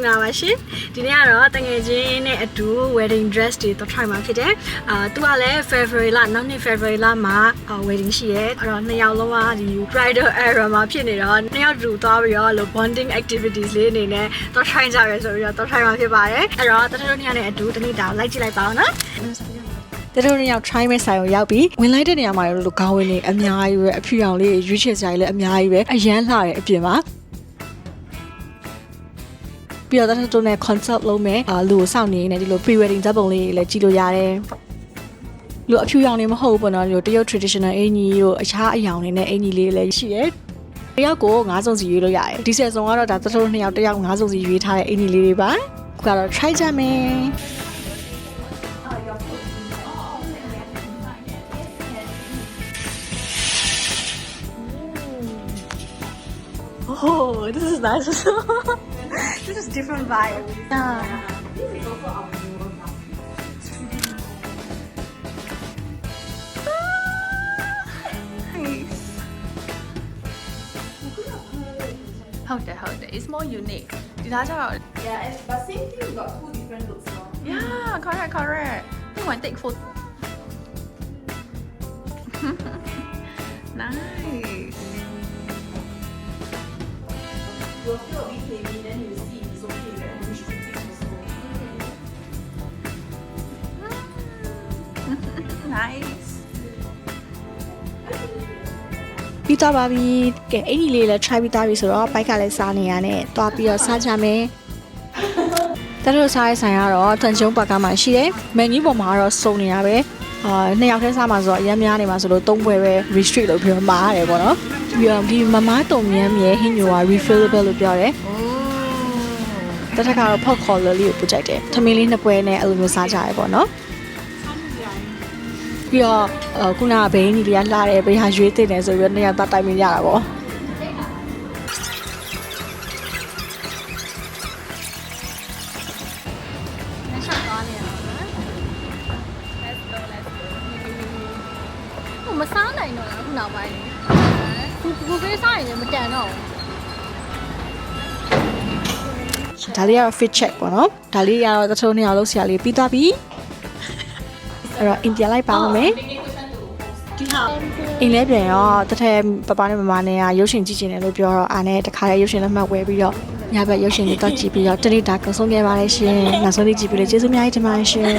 င်္ဂလာပါရှင်ဒီနေ့ကတော့တငယ်ချင်းနဲ့အတူ wedding dress တွေတော့ try မှာဖြစ်တယ်သူကလည်း February လနောက်နှစ် February လမှာ wedding ရှိရဲအဲ့တော့နှစ်ယောက်လုံးကဒီ bridal era မှာဖြစ်နေတော့နှစ်ယောက်တူသွားပြီးတော့ bonding activities လေးအနေနဲ့တော့ try ကြရဲဆိုပြီးတော့ try မှာဖြစ်ပါတယ်အဲ့တော့တထတို့နှစ်ယောက်နဲ့အတူတနေ့တာလိုက်ကြည့်လိုက်ပါအောင်နော်တတို့နှစ်ယောက် try မဲ့ဆိုင်ကိုရောက်ပြီးဝင်လိုက်တဲ့နေရာမှာလို့ခေါင်းဝင်နေအများကြီးပဲအဖြူရောင်လေးရွေးချယ်စရာလည်းအများကြီးပဲအရန်လှတယ်အပြင်မှာပြီးတော့တထတို့နဲ့ concept လုံးမဲ့လူကိုစောင့်နေနေဒီလို pre wedding ဇာတ်ပုံလေးလည်းကြည့်လို့ရတယ်လူအဖြူရောင်နေမဟုတ်ဘူးပေါ့နော်ဒီလိုတရုတ် traditional အင်ကြီးကိုအခြားအယောင်တွေနဲ့အင်ကြီးလေးလည်းရှိတယ်တယောက်ကို9စုံစီရွေးလို့ရတယ်ဒီဆက်စုံကတော့ဒါတထတို့နှစ်ယောက်တယောက်9စုံစီရွေးထားတဲ့အင်ကြီးလေးတွေပါခုကတော့ try ကြမယ် Oh, this is nice. This is different vibe. Yeah. Nice. Hold it. It's more unique. Yeah, but same thing, we got two different looks now. Yeah, correct. You want to take photo? Nice. You'll feel a bit heavy, then you see it's okay, right? And restricting also. Nice. ပြီးတော့ပါပြီကဲအဲ့ဒီလေးလည်း try ပြီးသားပြီဆိုတော့ဘိုက်ကလည်းစားနေရနဲ့တွားပြီးတော့စားကြမယ်တတို့စားရေးဆိုင်ကတော့တန်ချုံပါကမှရှိတယ်မန်နူးပေါ်မှာတော့စုံနေရပဲနှစ်ယောက်တည်းစားမှာဆိုတော့အများများနေမှာဆိုလို့၃ပွဲပဲ restrict လုပ်ပြီးတော့မာရတယ်ပေါ့နော်ပြီးတော့ဒီမမားတုံမြန်းမြဲဟင်းညိုက refillable လို့ပြောတယ်တထကတော့ pork collar လေးကိုပို့ကြိုက်တယ်ထမင်းလေးနှစ်ပွဲနဲ့အဲ့လိုမျိုးစားကြရပေါ့နော်ပြီးတော့ခုနကဘိန်းကြီးတွေကလှတယ်ဘယ်ဟာရွေးသိတယ်ဆိုပြီးတော့နှစ်ယောက်တိုင်မရတာပေါ့မစားနိုင်တော့လားခုနောက်ပိုင်းကိုဖေးစားရင်လည်းမတန်တော့ဒါလေးကတော့ fit check ပေါ့နော်ဒါလေးကတော့တထုံးနှစ်ယောက်လုံးဆရာလေးပြီးသွားပြီအဲ့တော့အင်ပြန်လိုက်ပါဦးမယ်ဒီဟာအင်လဲပြန်ရောတထက်ပပနဲ့မမနဲ့ကရုပ်ရှင်ကြည့်ချင်တယ်လို့ပြောတော့အားနဲ့တခါလေးရုပ်ရှင်လက်မှတ်ဝယ်ပြီးတော့ညဘက်ရုပ်ရှင်လေးတော့ကြည့်ပြီးတော့တနေ့တာကုန်ဆုံးခဲ့ပါလေရှင်နောက်ဆုံးလေးကြည့်ပြီးလေကျေးဇူးအများကြီးတင်ပါတယ်ရှင်